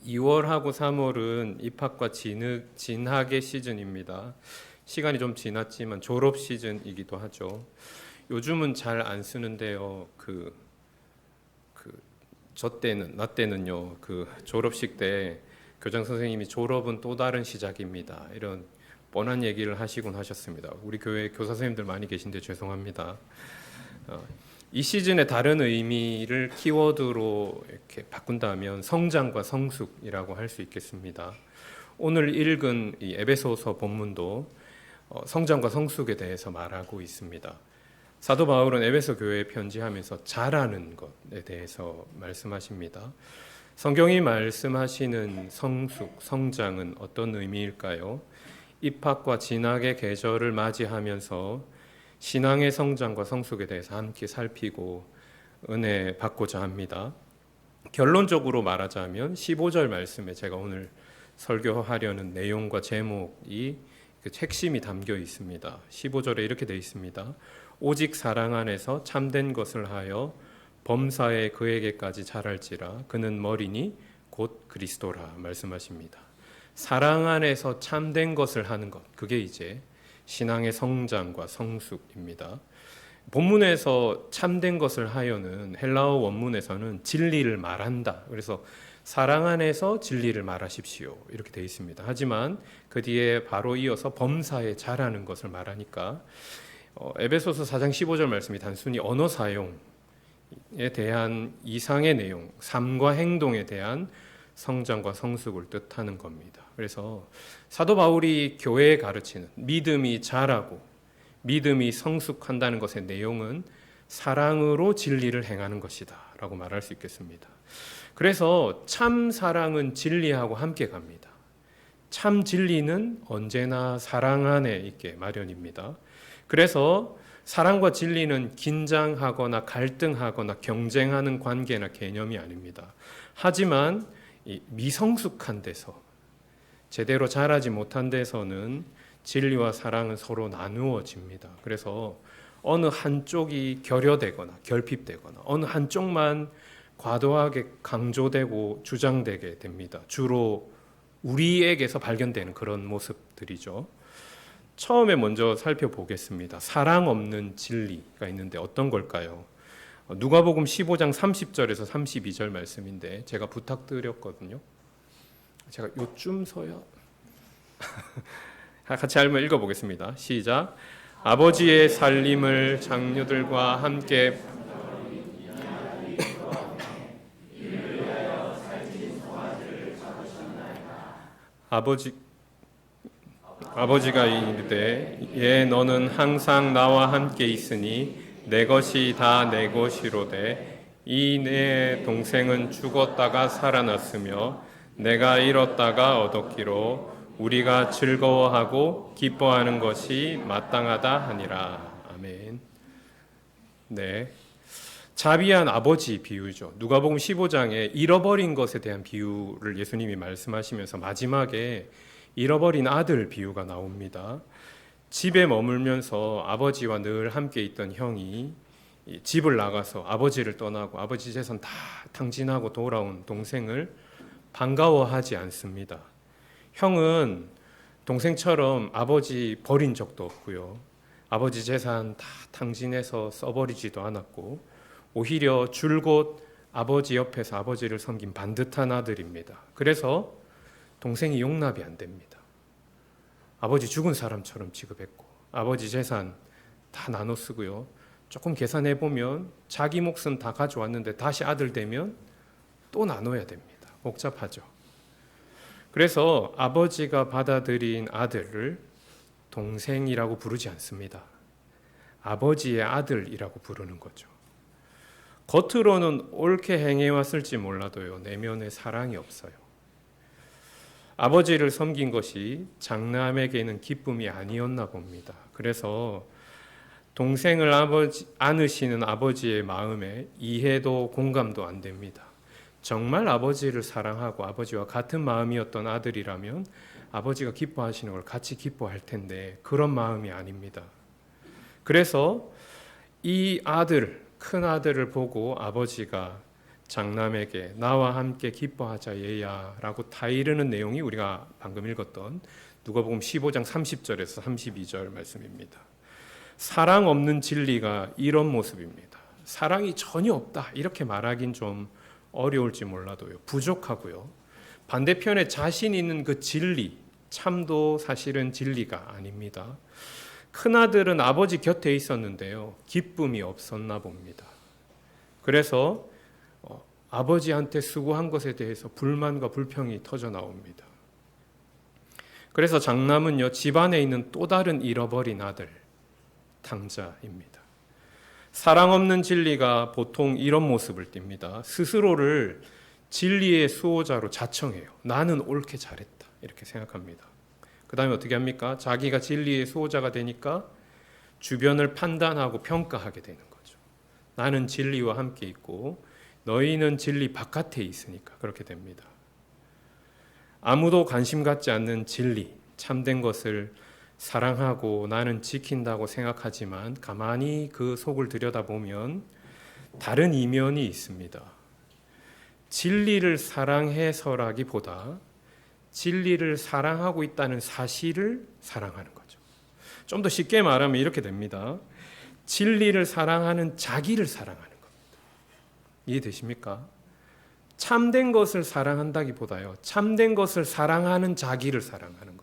2월하고 3월은 입학과 진학의 시즌입니다. 시간이 좀 지났지만 졸업 시즌이기도 하죠. 요즘은 잘 안 쓰는데요. 나 때는요. 졸업식 때 교장 선생님이 졸업은 또 다른 시작입니다. 이런 뻔한 얘기를 하시곤 하셨습니다. 우리 교회 교사 선생님들 많이 계신데 죄송합니다. 이 시즌의 다른 의미를 키워드로 이렇게 바꾼다면 성장과 성숙이라고 할 수 있겠습니다. 오늘 읽은 이 에베소서 본문도 성장과 성숙에 대해서 말하고 있습니다. 사도 바울은 에베소 교회에 편지하면서 잘하는 것에 대해서 말씀하십니다. 성경이 말씀하시는 성숙, 성장은 어떤 의미일까요? 입학과 진학의 계절을 맞이하면서 신앙의 성장과 성숙에 대해서 함께 살피고 은혜 받고자 합니다. 결론적으로 말하자면 15절 말씀에 제가 오늘 설교하려는 내용과 제목이 핵심이 담겨 있습니다. 15절에 이렇게 되어 있습니다. 오직 사랑 안에서 참된 것을 하여 범사에 그에게까지 자랄지라 그는 머리니 곧 그리스도라 말씀하십니다. 사랑 안에서 참된 것을 하는 것, 그게 이제 신앙의 성장과 성숙입니다. 본문에서 참된 것을 하여는 헬라어 원문에서는 진리를 말한다. 그래서 사랑 안에서 진리를 말하십시오. 이렇게 되어 있습니다. 하지만 그 뒤에 바로 이어서 범사에 잘하는 것을 말하니까 에베소서 4장 15절 말씀이 단순히 언어 사용에 대한 이상의 내용, 삶과 행동에 대한 성장과 성숙을 뜻하는 겁니다. 그래서 사도 바울이 교회에 가르치는 믿음이 자라고 믿음이 성숙한다는 것의 내용은 사랑으로 진리를 행하는 것이다 라고 말할 수 있겠습니다. 그래서 참 사랑은 진리하고 함께 갑니다. 참 진리는 언제나 사랑 안에 있게 마련입니다. 그래서 사랑과 진리는 긴장하거나 갈등하거나 경쟁하는 관계나 개념이 아닙니다. 하지만 이 미성숙한 데서, 제대로 자라지 못한 데서는 진리와 사랑은 서로 나누어집니다. 그래서 어느 한쪽이 결여되거나 결핍되거나 어느 한쪽만 과도하게 강조되고 주장되게 됩니다. 주로 우리에게서 발견되는 그런 모습들이죠. 처음에 먼저 살펴보겠습니다. 사랑 없는 진리가 있는데 어떤 걸까요? 누가복음 15장 30절에서 32절 말씀인데 제가 부탁드렸거든요. 제가 요쯤 서야 같이 한번 읽어보겠습니다. 시작. 아버지의 살림을 장녀들과 함께 아버지가 이르되 예 너는 항상 나와 함께 있으니 내 것이 다 내 것이로되 이 내 동생은 죽었다가 살아났으며 내가 잃었다가 얻었기로 우리가 즐거워하고 기뻐하는 것이 마땅하다 하니라. 아멘. 네. 자비한 아버지 비유죠. 누가복음 15장에 잃어버린 것에 대한 비유를 예수님이 말씀하시면서 마지막에 잃어버린 아들 비유가 나옵니다. 집에 머물면서 아버지와 늘 함께 있던 형이 집을 나가서 아버지를 떠나고 아버지 재산 다 탕진하고 돌아온 동생을 반가워하지 않습니다. 형은 동생처럼 아버지 버린 적도 없고요. 아버지 재산 다 탕진해서 써버리지도 않았고 오히려 줄곧 아버지 옆에서 아버지를 섬긴 반듯한 아들입니다. 그래서 동생이 용납이 안 됩니다. 아버지 죽은 사람처럼 취급했고 아버지 재산 다 나눠 쓰고요. 조금 계산해 보면 자기 몫은 다 가져왔는데 다시 아들 되면 또 나눠야 됩니다. 복잡하죠. 그래서 아버지가 받아들인 아들을 동생이라고 부르지 않습니다. 아버지의 아들이라고 부르는 거죠. 겉으로는 옳게 행해왔을지 몰라도요, 내면에 사랑이 없어요. 아버지를 섬긴 것이 장남에게는 기쁨이 아니었나 봅니다. 그래서 동생을 안으시는 아버지의 마음에 이해도 공감도 안 됩니다. 정말 아버지를 사랑하고 아버지와 같은 마음이었던 아들이라면 아버지가 기뻐하시는 걸 같이 기뻐할 텐데 그런 마음이 아닙니다. 그래서 이 아들, 큰 아들을 보고 아버지가 장남에게 나와 함께 기뻐하자 얘야라고 다 이르는 내용이 우리가 방금 읽었던 누가복음 15장 30절에서 32절 말씀입니다. 사랑 없는 진리가 이런 모습입니다. 사랑이 전혀 없다 이렇게 말하긴 좀 어려울지 몰라도요, 부족하고요. 반대편에 자신 있는 그 진리, 참도 사실은 진리가 아닙니다. 큰아들은 아버지 곁에 있었는데요, 기쁨이 없었나 봅니다. 그래서 아버지한테 수고한 것에 대해서 불만과 불평이 터져 나옵니다. 그래서 장남은요, 집안에 있는 또 다른 잃어버린 아들, 탕자입니다. 사랑 없는 진리가 보통 이런 모습을 띱니다. 스스로를 진리의 수호자로 자청해요. 나는 옳게 잘했다 이렇게 생각합니다. 그 다음에 어떻게 합니까? 자기가 진리의 수호자가 되니까 주변을 판단하고 평가하게 되는 거죠. 나는 진리와 함께 있고 너희는 진리 바깥에 있으니까 그렇게 됩니다. 아무도 관심 갖지 않는 진리, 참된 것을 사랑하고 나는 지킨다고 생각하지만 가만히 그 속을 들여다보면 다른 이면이 있습니다. 진리를 사랑해서라기보다 진리를 사랑하고 있다는 사실을 사랑하는 거죠. 좀 더 쉽게 말하면 이렇게 됩니다. 진리를 사랑하는 자기를 사랑하는 겁니다. 이해되십니까? 참된 것을 사랑한다기보다요, 참된 것을 사랑하는 자기를 사랑하는 겁니다.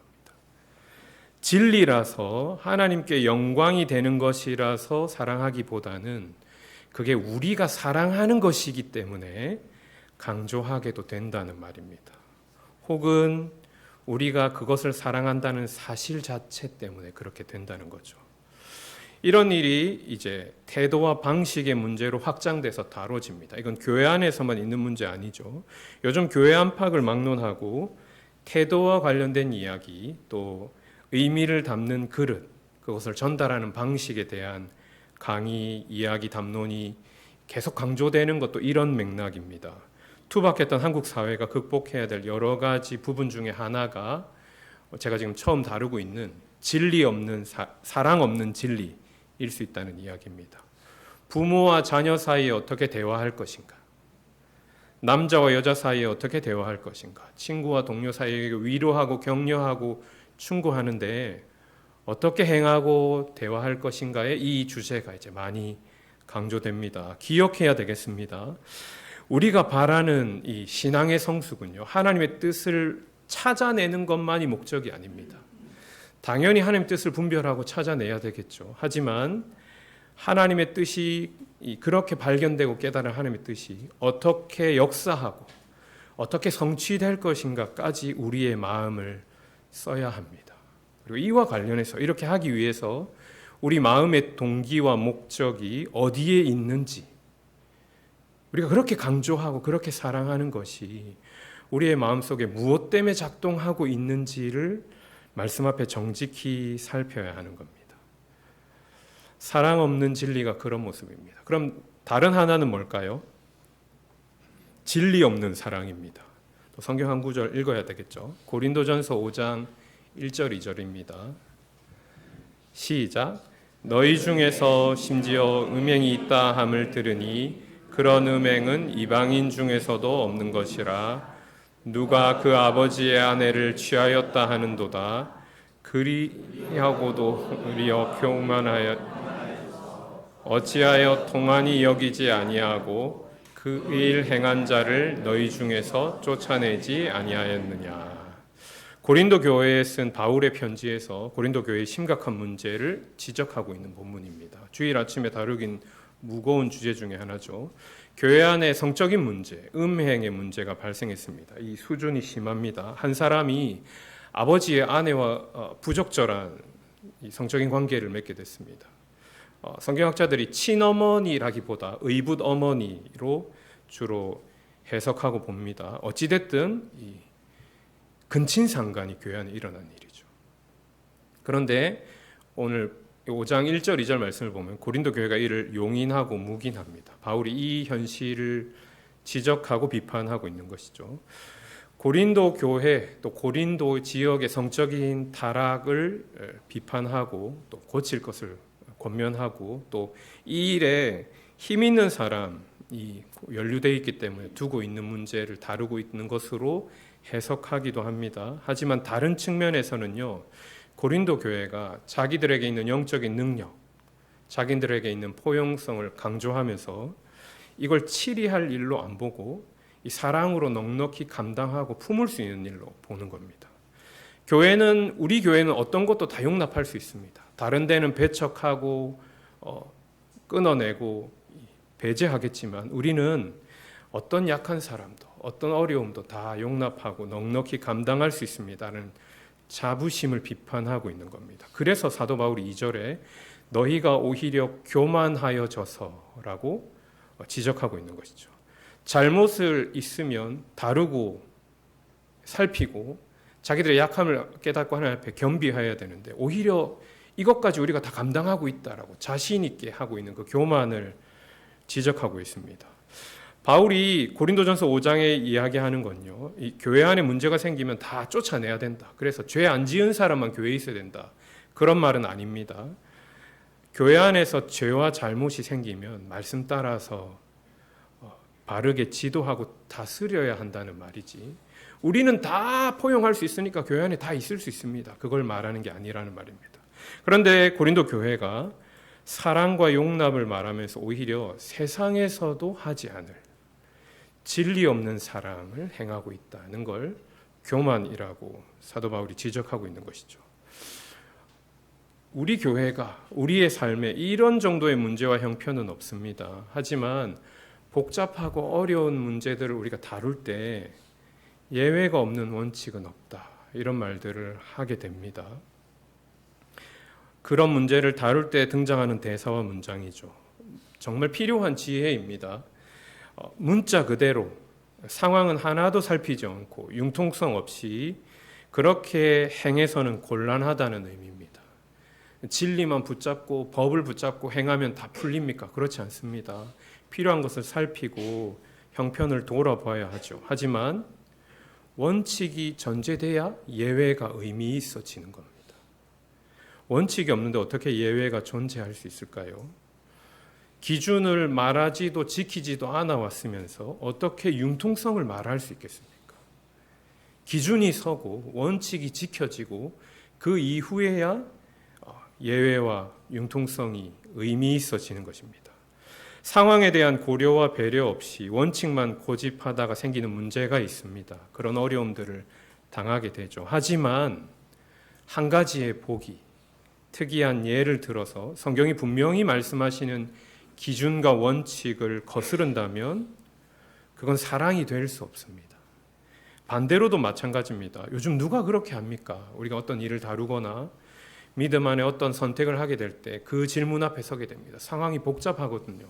진리라서 하나님께 영광이 되는 것이라서 사랑하기보다는 그게 우리가 사랑하는 것이기 때문에 강조하게도 된다는 말입니다. 혹은 우리가 그것을 사랑한다는 사실 자체 때문에 그렇게 된다는 거죠. 이런 일이 이제 태도와 방식의 문제로 확장돼서 다뤄집니다. 이건 교회 안에서만 있는 문제 아니죠. 요즘 교회 안팎을 막론하고 태도와 관련된 이야기, 또 의미를 담는 그릇, 그것을 전달하는 방식에 대한 강의, 이야기, 담론이 계속 강조되는 것도 이런 맥락입니다. 투박했던 한국 사회가 극복해야 될 여러 가지 부분 중에 하나가 제가 지금 처음 다루고 있는 진리 없는 사랑 없는 진리일 수 있다는 이야기입니다. 부모와 자녀 사이에 어떻게 대화할 것인가? 남자와 여자 사이에 어떻게 대화할 것인가? 친구와 동료 사이에 위로하고 격려하고 충고하는데 어떻게 행하고 대화할 것인가에 이 주제가 이제 많이 강조됩니다. 기억해야 되겠습니다. 우리가 바라는 이 신앙의 성숙은요, 하나님의 뜻을 찾아내는 것만이 목적이 아닙니다. 당연히 하나님의 뜻을 분별하고 찾아내야 되겠죠. 하지만 하나님의 뜻이 그렇게 발견되고 깨달은 하나님의 뜻이 어떻게 역사하고 어떻게 성취될 것인가까지 우리의 마음을 써야 합니다. 그리고 이와 관련해서 이렇게 하기 위해서 우리 마음의 동기와 목적이 어디에 있는지, 우리가 그렇게 강조하고 그렇게 사랑하는 것이 우리의 마음속에 무엇 때문에 작동하고 있는지를 말씀 앞에 정직히 살펴야 하는 겁니다. 사랑 없는 진리가 그런 모습입니다. 그럼 다른 하나는 뭘까요? 진리 없는 사랑입니다. 또 성경 한 구절 읽어야 되겠죠. 고린도전서 5장 1절 2절입니다. 시작. 너희 중에서 심지어 음행이 있다 함을 들으니 그런 음행은 이방인 중에서도 없는 것이라. 누가 그 아버지의 아내를 취하였다 하는도다. 그리하고도 우리여 교만하여 어찌하여 통한이 여기지 아니하고 그 일 행한 자를 너희 중에서 쫓아내지 아니하였느냐. 고린도 교회에 쓴 바울의 편지에서 고린도 교회의 심각한 문제를 지적하고 있는 본문입니다. 주일 아침에 다루긴 무거운 주제 중에 하나죠. 교회 안에 성적인 문제, 음행의 문제가 발생했습니다. 이 수준이 심합니다. 한 사람이 아버지의 아내와 부적절한 성적인 관계를 맺게 됐습니다. 성경학자들이 친어머니라기보다 의붓 어머니로 주로 해석하고 봅니다. 어찌됐든 이 근친상간이 교회 안에 일어난 일이죠. 그런데 오늘 5장 1절 2절 말씀을 보면 고린도 교회가 이를 용인하고 묵인합니다. 바울이 이 현실을 지적하고 비판하고 있는 것이죠. 고린도 교회 또 고린도 지역의 성적인 타락을 비판하고 또 고칠 것을 권면하고 또 이 일에 힘 있는 사람, 이 연루되어 있기 때문에 두고 있는 문제를 다루고 있는 것으로 해석하기도 합니다. 하지만 다른 측면에서는요, 고린도 교회가 자기들에게 있는 영적인 능력, 자기들에게 있는 포용성을 강조하면서 이걸 치리할 일로 안 보고 이 사랑으로 넉넉히 감당하고 품을 수 있는 일로 보는 겁니다. 우리 교회는 어떤 것도 다 용납할 수 있습니다. 다른 데는 배척하고 끊어내고 배제하겠지만 우리는 어떤 약한 사람도 어떤 어려움도 다 용납하고 넉넉히 감당할 수 있습니다라는 자부심을 비판하고 있는 겁니다. 그래서 사도 바울이 2절에 너희가 오히려 교만하여져서라고 지적하고 있는 것이죠. 잘못을 있으면 다루고 살피고 자기들의 약함을 깨닫고 하나님 앞에 겸비해야 되는데 오히려 이것까지 우리가 다 감당하고 있다라고 자신 있게 하고 있는 그 교만을 지적하고 있습니다. 바울이 고린도전서 5장에 이야기하는 건요, 이 교회 안에 문제가 생기면 다 쫓아내야 된다. 그래서 죄 안 지은 사람만 교회에 있어야 된다. 그런 말은 아닙니다. 교회 안에서 죄와 잘못이 생기면 말씀 따라서 바르게 지도하고 다스려야 한다는 말이지. 우리는 다 포용할 수 있으니까 교회 안에 다 있을 수 있습니다. 그걸 말하는 게 아니라는 말입니다. 그런데 고린도 교회가 사랑과 용납을 말하면서 오히려 세상에서도 하지 않을 진리 없는 사랑을 행하고 있다는 걸 교만이라고 사도 바울이 지적하고 있는 것이죠. 우리 교회가 우리의 삶에 이런 정도의 문제와 형편은 없습니다. 하지만 복잡하고 어려운 문제들을 우리가 다룰 때 예외가 없는 원칙은 없다. 이런 말들을 하게 됩니다. 그런 문제를 다룰 때 등장하는 대사와 문장이죠. 정말 필요한 지혜입니다. 문자 그대로 상황은 하나도 살피지 않고 융통성 없이 그렇게 행해서는 곤란하다는 의미입니다. 진리만 붙잡고 법을 붙잡고 행하면 다 풀립니까? 그렇지 않습니다. 필요한 것을 살피고 형편을 돌아봐야 하죠. 하지만 원칙이 전제돼야 예외가 의미 있어지는 겁니다. 원칙이 없는데 어떻게 예외가 존재할 수 있을까요? 기준을 말하지도 지키지도 않아 왔으면서 어떻게 융통성을 말할 수 있겠습니까? 기준이 서고 원칙이 지켜지고 그 이후에야 예외와 융통성이 의미 있어지는 것입니다. 상황에 대한 고려와 배려 없이 원칙만 고집하다가 생기는 문제가 있습니다. 그런 어려움들을 당하게 되죠. 하지만 한 가지의 복이 특이한 예를 들어서 성경이 분명히 말씀하시는 기준과 원칙을 거스른다면 그건 사랑이 될 수 없습니다. 반대로도 마찬가지입니다. 요즘 누가 그렇게 합니까? 우리가 어떤 일을 다루거나 믿음 안에 어떤 선택을 하게 될 때 그 질문 앞에 서게 됩니다. 상황이 복잡하거든요.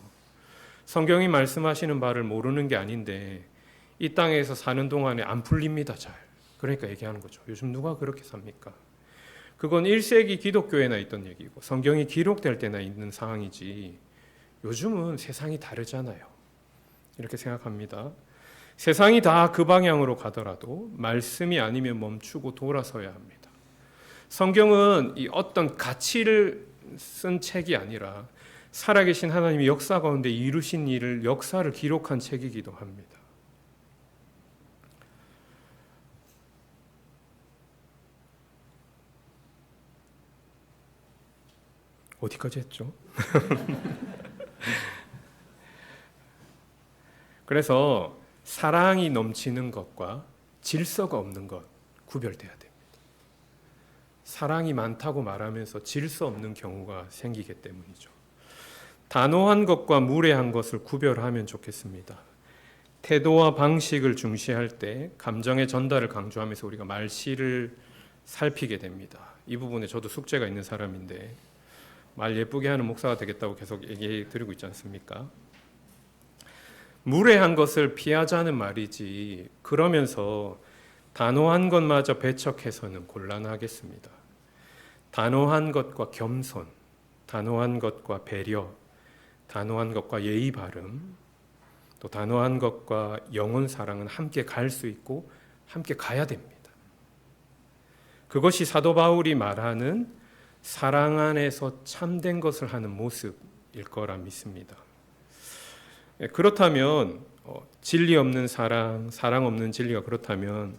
성경이 말씀하시는 바를 모르는 게 아닌데 이 땅에서 사는 동안에 안 풀립니다. 잘. 그러니까 얘기하는 거죠. 요즘 누가 그렇게 삽니까? 그건 1세기 기독교에나 있던 얘기고 성경이 기록될 때나 있는 상황이지 요즘은 세상이 다르잖아요. 이렇게 생각합니다. 세상이 다 그 방향으로 가더라도 말씀이 아니면 멈추고 돌아서야 합니다. 성경은 이 어떤 가치를 쓴 책이 아니라 살아계신 하나님이 역사 가운데 이루신 일을 역사를 기록한 책이기도 합니다. 어디까지 했죠? 그래서 사랑이 넘치는 것과 질서가 없는 것 구별돼야 됩니다. 사랑이 많다고 말하면서 질서 없는 경우가 생기기 때문이죠. 단호한 것과 무례한 것을 구별하면 좋겠습니다. 태도와 방식을 중시할 때 감정의 전달을 강조하면서 우리가 말실을 살피게 됩니다. 이 부분에 저도 숙제가 있는 사람인데 말 예쁘게 하는 목사가 되겠다고 계속 얘기해 드리고 있지 않습니까? 무례한 것을 피하자는 말이지 그러면서 단호한 것마저 배척해서는 곤란하겠습니다. 단호한 것과 겸손, 단호한 것과 배려, 단호한 것과 예의 바름, 또 단호한 것과 영혼 사랑은 함께 갈 수 있고 함께 가야 됩니다. 그것이 사도 바울이 말하는 사랑 안에서 참된 것을 하는 모습일 거라 믿습니다. 그렇다면 진리 없는 사랑, 사랑 없는 진리가 그렇다면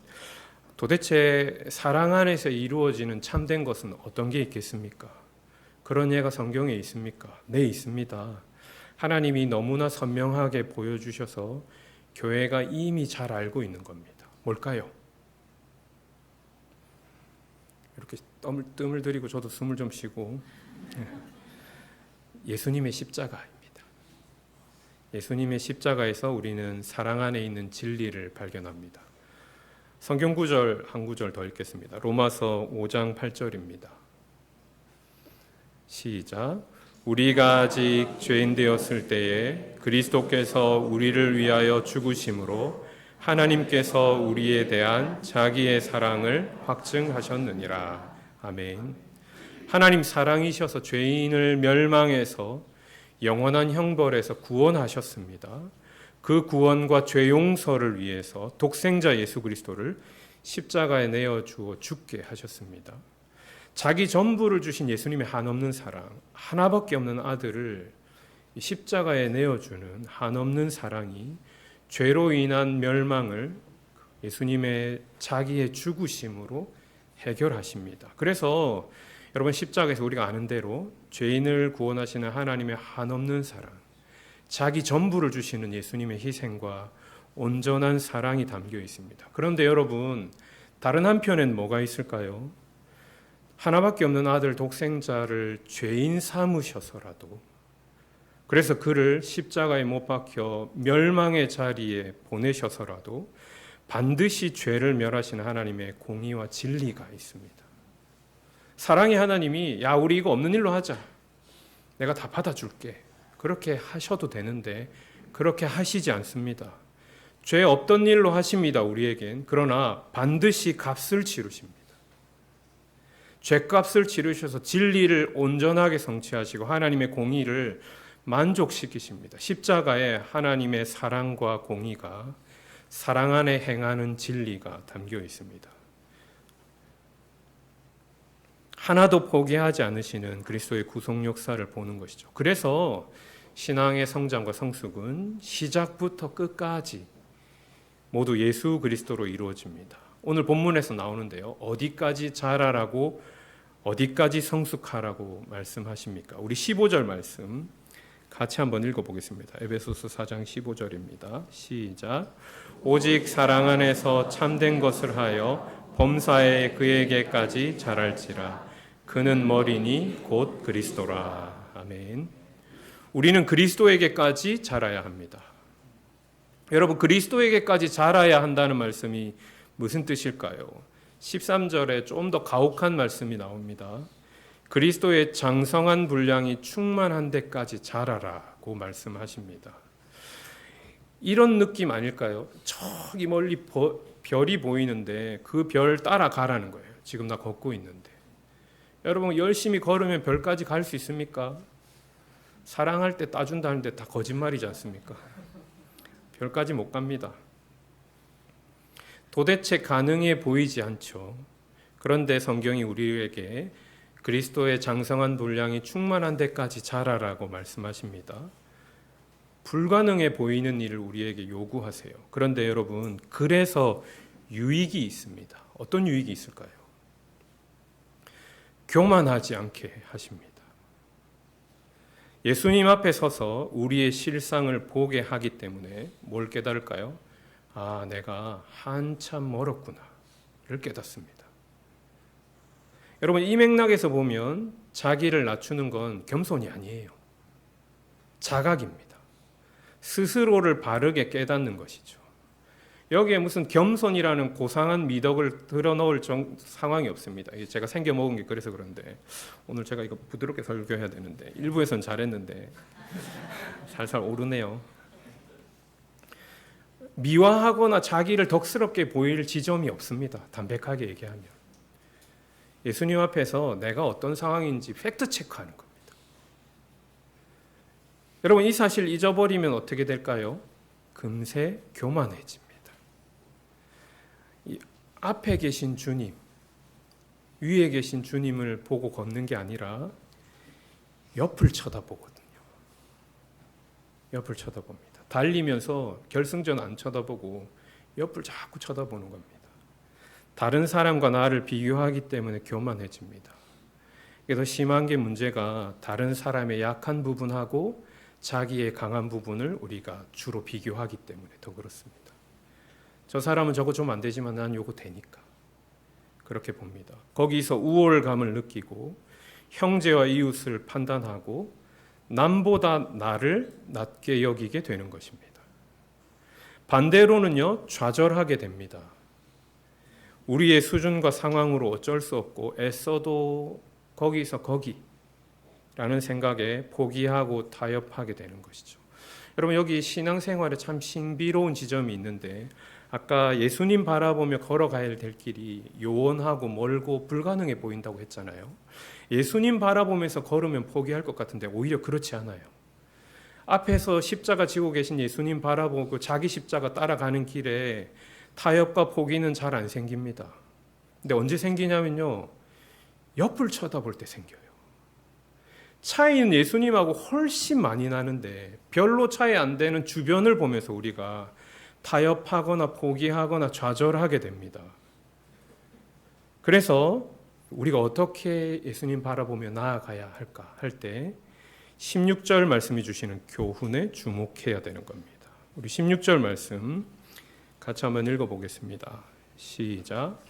도대체 사랑 안에서 이루어지는 참된 것은 어떤 게 있겠습니까? 그런 예가 성경에 있습니까? 네, 있습니다. 하나님이 너무나 선명하게 보여주셔서 교회가 이미 잘 알고 있는 겁니다. 뭘까요? 이렇게 뜸을 들이고 저도 숨을 좀 쉬고, 예수님의 십자가입니다. 예수님의 십자가에서 우리는 사랑 안에 있는 진리를 발견합니다. 성경 구절 한 구절 더 읽겠습니다. 로마서 5장 8절입니다. 시작. 우리가 아직 죄인 되었을 때에 그리스도께서 우리를 위하여 죽으심으로 하나님께서 우리에 대한 자기의 사랑을 확증하셨느니라. 아멘. 하나님 사랑이셔서 죄인을 멸망해서 영원한 형벌에서 구원하셨습니다. 그 구원과 죄 용서를 위해서 독생자 예수 그리스도를 십자가에 내어주어 죽게 하셨습니다. 자기 전부를 주신 예수님의 한없는 사랑, 하나밖에 없는 아들을 십자가에 내어주는 한없는 사랑이 죄로 인한 멸망을 예수님의 자기의 죽으심으로 해결하십니다. 그래서 여러분, 십자가에서 우리가 아는 대로 죄인을 구원하시는 하나님의 한없는 사랑, 자기 전부를 주시는 예수님의 희생과 온전한 사랑이 담겨 있습니다. 그런데 여러분, 다른 한편엔 뭐가 있을까요? 하나밖에 없는 아들 독생자를 죄인 삼으셔서라도, 그래서 그를 십자가에 못 박혀 멸망의 자리에 보내셔서라도 반드시 죄를 멸하시는 하나님의 공의와 진리가 있습니다. 사랑의 하나님이 야, 우리 이거 없는 일로 하자, 내가 다 받아줄게, 그렇게 하셔도 되는데 그렇게 하시지 않습니다. 죄 없던 일로 하십니다, 우리에겐. 그러나 반드시 값을 치르십니다. 죄값을 치르셔서 진리를 온전하게 성취하시고 하나님의 공의를 만족시키십니다. 십자가에 하나님의 사랑과 공의가, 사랑 안에 행하는 진리가 담겨 있습니다. 하나도 포기하지 않으시는 그리스도의 구속 역사를 보는 것이죠. 그래서 신앙의 성장과 성숙은 시작부터 끝까지 모두 예수 그리스도로 이루어집니다. 오늘 본문에서 나오는데요, 어디까지 자라라고, 어디까지 성숙하라고 말씀하십니까? 우리 15절 말씀 같이 한번 읽어보겠습니다. 에베소서 4장 15절입니다. 시작. 오직 사랑 안에서 참된 것을 하여 범사에 그에게까지 자랄지라. 그는 머리니 곧 그리스도라. 아멘. 우리는 그리스도에게까지 자라야 합니다. 여러분, 그리스도에게까지 자라야 한다는 말씀이 무슨 뜻일까요? 13절에 좀 더 가혹한 말씀이 나옵니다. 그리스도의 장성한 분량이 충만한 데까지 자라라고 말씀하십니다. 이런 느낌 아닐까요? 저기 멀리 별이 보이는데 그 별 따라가라는 거예요. 지금 나 걷고 있는데. 여러분, 열심히 걸으면 별까지 갈 수 있습니까? 사랑할 때 따준다는데 다 거짓말이지 않습니까? 별까지 못 갑니다. 도대체 가능해 보이지 않죠. 그런데 성경이 우리에게 그리스도의 장성한 분량이 충만한 데까지 자라라고 말씀하십니다. 불가능해 보이는 일을 우리에게 요구하세요. 그런데 여러분, 그래서 유익이 있습니다. 어떤 유익이 있을까요? 교만하지 않게 하십니다. 예수님 앞에 서서 우리의 실상을 보게 하기 때문에 뭘 깨달을까요? 아, 내가 한참 멀었구나를 깨닫습니다. 여러분, 이 맥락에서 보면 자기를 낮추는 건 겸손이 아니에요. 자각입니다. 스스로를 바르게 깨닫는 것이죠. 여기에 무슨 겸손이라는 고상한 미덕을 드러넣을 상황이 없습니다. 제가 생겨 먹은 게 그래서 그런데 오늘 제가 이거 부드럽게 설교해야 되는데 일부에서는 잘했는데 살살 오르네요. 미화하거나 자기를 덕스럽게 보일 지점이 없습니다. 담백하게 얘기하면. 예수님 앞에서 내가 어떤 상황인지 팩트 체크하는 겁니다. 여러분, 이 사실 잊어버리면 어떻게 될까요? 금세 교만해집니다. 이 앞에 계신 주님, 위에 계신 주님을 보고 걷는 게 아니라 옆을 쳐다보거든요. 옆을 쳐다봅니다. 달리면서 결승전 안 쳐다보고 옆을 자꾸 쳐다보는 겁니다. 다른 사람과 나를 비교하기 때문에 교만해집니다. 그래서 심한 게 문제가 다른 사람의 약한 부분하고 자기의 강한 부분을 우리가 주로 비교하기 때문에 더 그렇습니다. 저 사람은 저거 좀 안 되지만 난 요거 되니까 그렇게 봅니다. 거기서 우월감을 느끼고 형제와 이웃을 판단하고 남보다 나를 낮게 여기게 되는 것입니다. 반대로는요, 좌절하게 됩니다. 우리의 수준과 상황으로 어쩔 수 없고 애써도 거기서 거기라는 생각에 포기하고 타협하게 되는 것이죠. 여러분, 여기 신앙생활에 참 신비로운 지점이 있는데 아까 예수님 바라보며 걸어가야 될 길이 요원하고 멀고 불가능해 보인다고 했잖아요. 예수님 바라보면서 걸으면 포기할 것 같은데 오히려 그렇지 않아요. 앞에서 십자가 지고 계신 예수님 바라보고 자기 십자가 따라가는 길에 타협과 포기는 잘 안 생깁니다. 근데 언제 생기냐면요, 옆을 쳐다볼 때 생겨요. 차이는 예수님하고 훨씬 많이 나는데 별로 차이 안 되는 주변을 보면서 우리가 타협하거나 포기하거나 좌절하게 됩니다. 그래서 우리가 어떻게 예수님 바라보며 나아가야 할까 할 때 16절 말씀이 주시는 교훈에 주목해야 되는 겁니다. 우리 16절 말씀 같이 한번 읽어보겠습니다. 시작.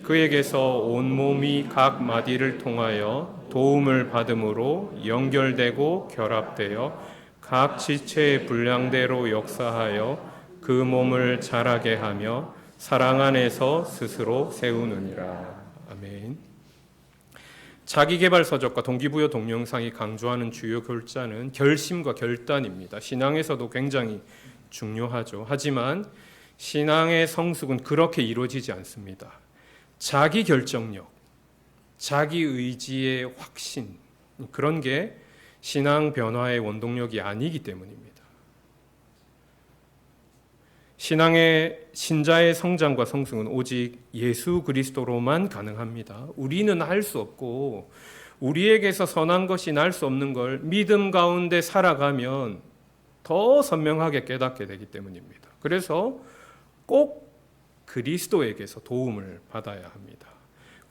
그에게서 온몸이 각 마디를 통하여 도움을 받음으로 연결되고 결합되어 각 지체의 분량대로 역사하여 그 몸을 자라게 하며 사랑 안에서 스스로 세우느니라. 아멘. 자기계발서적과 동기부여 동영상이 강조하는 주요 결자는 결심과 결단입니다. 신앙에서도 굉장히 중요하죠. 하지만 신앙의 성숙은 그렇게 이루어지지 않습니다. 자기 결정력, 자기 의지의 확신, 그런 게 신앙 변화의 원동력이 아니기 때문입니다. 신자의 성장과 성숙은 오직 예수 그리스도로만 가능합니다. 우리는 할 수 없고 우리에게서 선한 것이 날 수 없는 걸 믿음 가운데 살아가면 더 선명하게 깨닫게 되기 때문입니다. 그래서 꼭 그리스도에게서 도움을 받아야 합니다.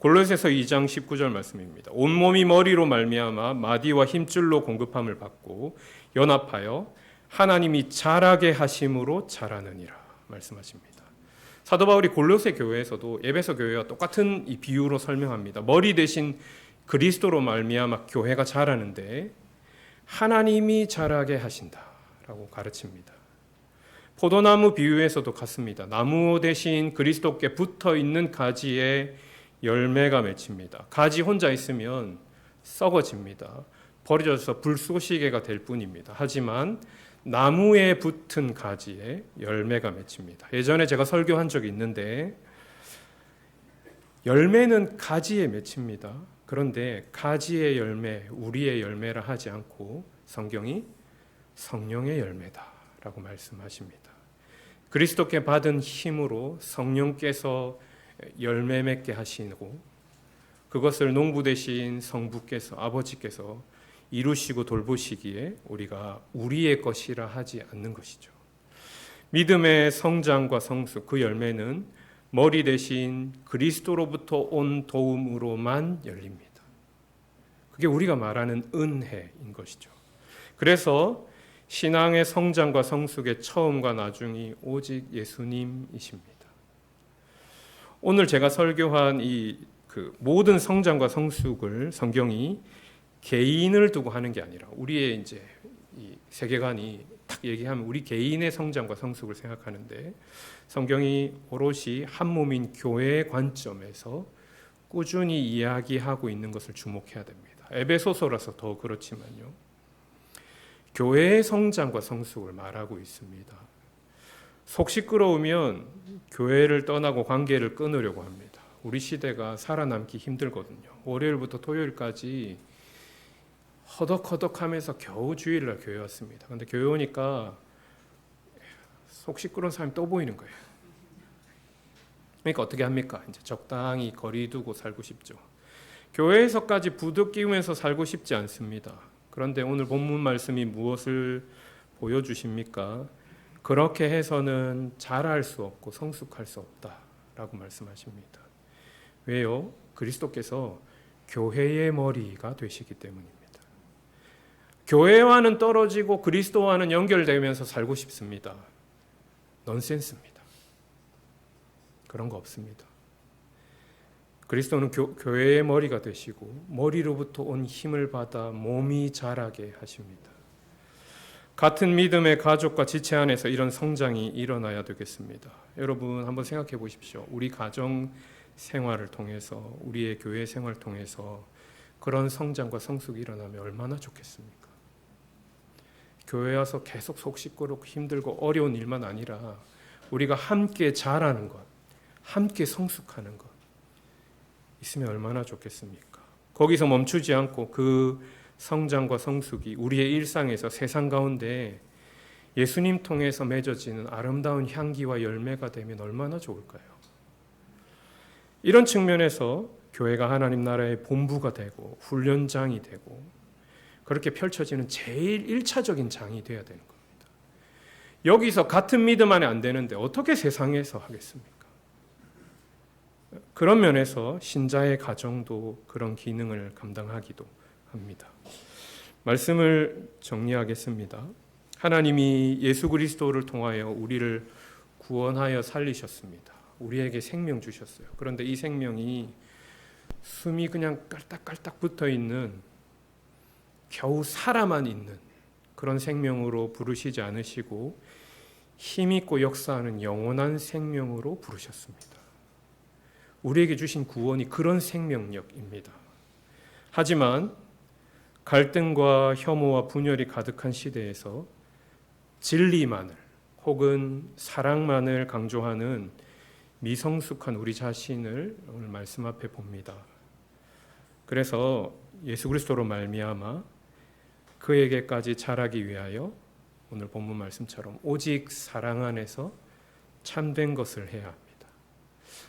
골로새서 2장 19절 말씀입니다. 온몸이 머리로 말미암아 마디와 힘줄로 공급함을 받고 연합하여 하나님이 자라게 하심으로 자라느니라 말씀하십니다. 사도 바울이 골로새 교회에서도 에베소 교회와 똑같은 이 비유로 설명합니다. 머리 대신 그리스도로 말미암아 교회가 자라는데 하나님이 자라게 하신다라고 가르칩니다. 포도나무 비유에서도 같습니다. 나무 대신 그리스도께 붙어 있는 가지에 열매가 맺힙니다. 가지 혼자 있으면 썩어집니다. 버려져서 불쏘시개가 될 뿐입니다. 하지만 나무에 붙은 가지에 열매가 맺힙니다. 예전에 제가 설교한 적이 있는데 열매는 가지에 맺힙니다. 그런데 가지의 열매, 우리의 열매라 하지 않고 성경이 성령의 열매다라고 말씀하십니다. 그리스도께 받은 힘으로 성령께서 열매 맺게 하시고 그것을 농부 되신 성부께서 아버지께서 이루시고 돌보시기에 우리가 우리의 것이라 하지 않는 것이죠. 믿음의 성장과 성숙, 그 열매는 머리 대신 그리스도로부터 온 도움으로만 열립니다. 그게 우리가 말하는 은혜인 것이죠. 그래서 신앙의 성장과 성숙의 처음과 나중이 오직 예수님이십니다. 오늘 제가 설교한 모든 성장과 성숙을 성경이 개인을 두고 하는 게 아니라 우리의 이제 이 세계관이 딱 얘기하면 우리 개인의 성장과 성숙을 생각하는데 성경이 오롯이 한 몸인 교회의 관점에서 꾸준히 이야기하고 있는 것을 주목해야 됩니다. 에베소서라서 더 그렇지만요. 교회의 성장과 성숙을 말하고 있습니다. 속 시끄러우면 교회를 떠나고 관계를 끊으려고 합니다. 우리 시대가 살아남기 힘들거든요. 월요일부터 토요일까지 허덕허덕하면서 겨우 주일날 교회 왔습니다. 그런데 교회 오니까 속 시끄러운 사람이 또 보이는 거예요. 그러니까 어떻게 합니까? 이제 적당히 거리 두고 살고 싶죠. 교회에서까지 부득이면서 살고 싶지 않습니다. 그런데 오늘 본문 말씀이 무엇을 보여주십니까? 그렇게 해서는 자랄 수 없고 성숙할 수 없다라고 말씀하십니다. 왜요? 그리스도께서 교회의 머리가 되시기 때문입니다. 교회와는 떨어지고 그리스도와는 연결되면서 살고 싶습니다. 넌센스입니다. 그런 거 없습니다. 그리스도는 교회의 머리가 되시고 머리로부터 온 힘을 받아 몸이 자라게 하십니다. 같은 믿음의 가족과 지체 안에서 이런 성장이 일어나야 되겠습니다. 여러분 한번 생각해 보십시오. 우리 가정 생활을 통해서, 우리의 교회 생활을 통해서 그런 성장과 성숙이 일어나면 얼마나 좋겠습니까? 교회 와서 계속 속 시끄럽고 힘들고 어려운 일만 아니라 우리가 함께 자라는 것, 함께 성숙하는 것 있으면 얼마나 좋겠습니까? 거기서 멈추지 않고 그 성장과 성숙이 우리의 일상에서 세상 가운데 예수님 통해서 맺어지는 아름다운 향기와 열매가 되면 얼마나 좋을까요? 이런 측면에서 교회가 하나님 나라의 본부가 되고 훈련장이 되고 그렇게 펼쳐지는 제일 1차적인 장이 되어야 되는 겁니다. 여기서 같은 믿음 안에 안 되는데 어떻게 세상에서 하겠습니까? 그런 면에서 신자의 가정도 그런 기능을 감당하기도 합니다. 말씀을 정리하겠습니다. 하나님이 예수 그리스도를 통하여 우리를 구원하여 살리셨습니다. 우리에게 생명 주셨어요. 그런데 이 생명이 숨이 그냥 깔딱깔딱 붙어 있는 겨우 살아만 있는 그런 생명으로 부르시지 않으시고 힘있고 역사하는 영원한 생명으로 부르셨습니다. 우리에게 주신 구원이 그런 생명력입니다. 하지만 갈등과 혐오와 분열이 가득한 시대에서 진리만을 혹은 사랑만을 강조하는 미성숙한 우리 자신을 오늘 말씀 앞에 봅니다. 그래서 예수 그리스도로 말미암아 그에게까지 자라기 위하여 오늘 본문 말씀처럼 오직 사랑 안에서 참된 것을 해야 합니다.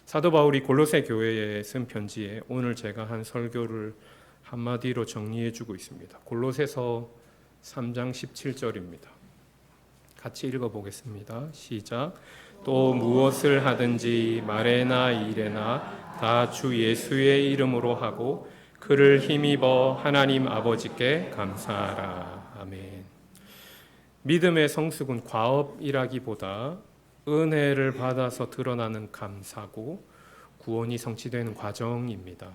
사도 바울이 골로새 교회에 쓴 편지에 오늘 제가 한 설교를 한마디로 정리해 주고 있습니다. 골로새서 3장 17절입니다. 같이 읽어보겠습니다. 시작. 또 무엇을 하든지 말에나 일에나 다 주 예수의 이름으로 하고 그를 힘입어 하나님 아버지께 감사하라. 아멘. 믿음의 성숙은 과업이라기보다 은혜를 받아서 드러나는 감사고 구원이 성취되는 과정입니다.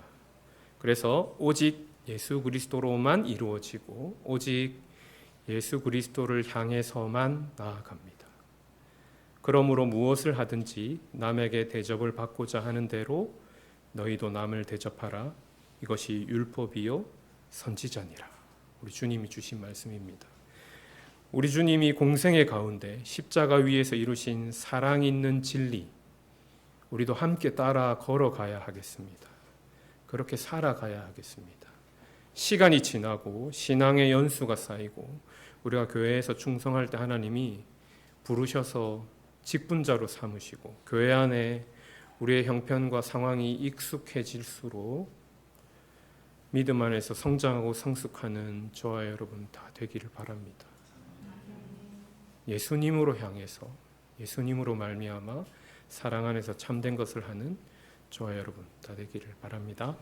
그래서 오직 예수 그리스도로만 이루어지고 오직 예수 그리스도를 향해서만 나아갑니다. 그러므로 무엇을 하든지 남에게 대접을 받고자 하는 대로 너희도 남을 대접하라. 이것이 율법이요 선지자니라. 우리 주님이 주신 말씀입니다. 우리 주님이 공생의 가운데 십자가 위에서 이루신 사랑 있는 진리, 우리도 함께 따라 걸어가야 하겠습니다. 그렇게 살아가야 하겠습니다. 시간이 지나고 신앙의 연수가 쌓이고 우리가 교회에서 충성할 때 하나님이 부르셔서 직분자로 삼으시고 교회 안에 우리의 형편과 상황이 익숙해질수록 믿음 안에서 성장하고 성숙하는 저와 여러분 다 되기를 바랍니다. 예수님으로 향해서 예수님으로 말미암아 사랑 안에서 참된 것을 하는 저와 여러분 다 되기를 바랍니다.